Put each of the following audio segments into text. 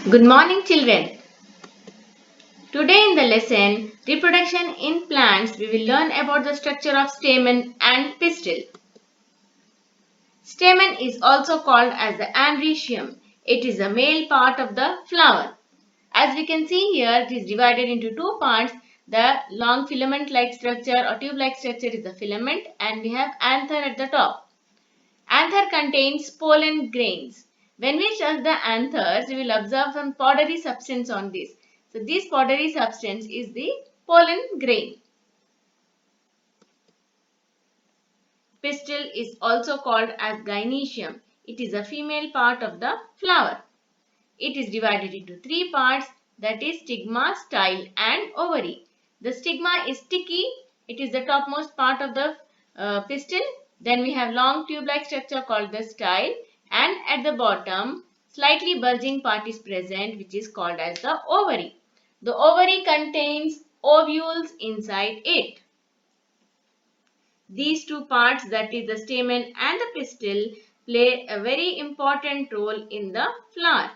Good morning, children. Today in the lesson Reproduction in Plants, we will learn about the structure of stamen and pistil. Stamen is also called as the androecium. It is the male part of the flower. As we can see here, it is divided into two parts. The long filament-like structure or tube-like structure is the filament, and we have anther at the top. Anther contains pollen grains. When we touch the anthers, we will observe some powdery substance on this. So, this powdery substance is the pollen grain. Pistil is also called as gynoecium. It is a female part of the flower. It is divided into three parts, that is stigma, style and ovary. The stigma is sticky. It is the topmost part of the pistil. Then we have long tube-like structure called the style, and at the bottom slightly bulging part is present, which is called as the ovary. The ovary contains ovules inside it. These two parts, that is the stamen and the pistil, play a very important role in the flower.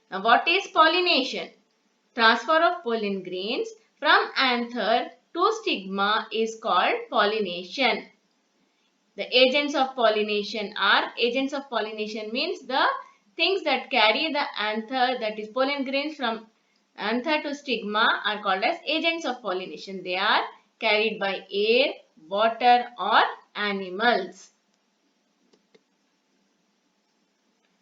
Now, what is pollination? Transfer of pollen grains from anther to stigma is called pollination. The agents of pollination means the things that carry the anther, that is pollen grains from anther to stigma, are called as agents of pollination. They are carried by air, water or animals.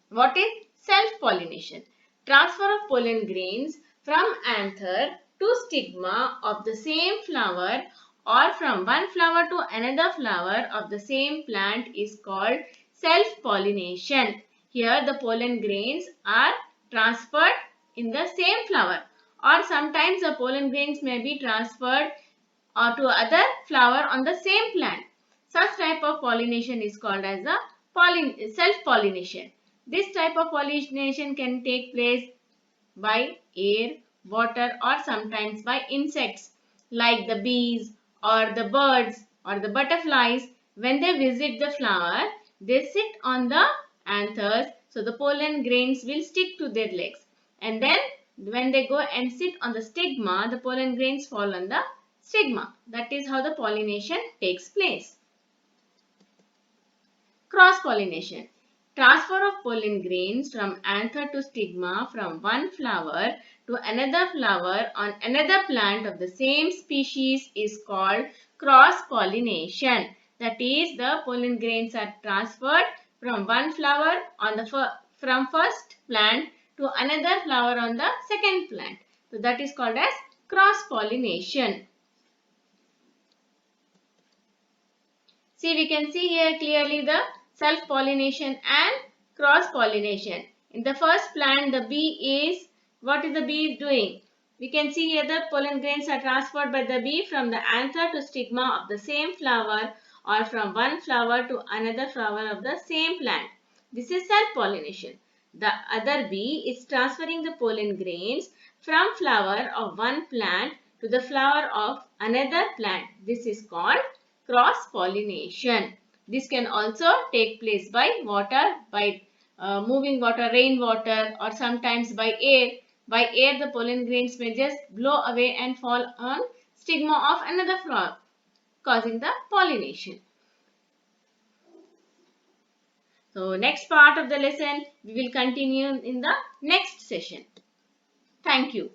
What is self-pollination? Transfer of pollen grains from anther to stigma of the same flower or from one flower to another flower of the same plant is called self-pollination. Here the pollen grains are transferred in the same flower, or sometimes the pollen grains may be transferred to other flower on the same plant. Such type of pollination is called as the self-pollination. This type of pollination can take place by air, water or sometimes by insects like the bees or the birds or the butterflies. When they visit the flower, they sit on the anthers, so the pollen grains will stick to their legs. And then when they go and sit on the stigma, the pollen grains fall on the stigma. That is how the pollination takes place. Cross-pollination. Transfer of pollen grains from anther to stigma from one flower to another flower on another plant of the same species is called cross-pollination. That is, the pollen grains are transferred from one flower on the from first plant to another flower on the second plant. So, that is called as cross-pollination. See, we can see here clearly the self-pollination and cross-pollination. In the first plant, the bee is, what is the bee doing? We can see here the pollen grains are transferred by the bee from the anther to stigma of the same flower or from one flower to another flower of the same plant. This is self-pollination. The other bee is transferring the pollen grains from flower of one plant to the flower of another plant. This is called cross-pollination. This can also take place by water, by moving water, rainwater or sometimes by air. By air, the pollen grains may just blow away and fall on stigma of another flower, causing the pollination. So, next part of the lesson we will continue in the next session. Thank you.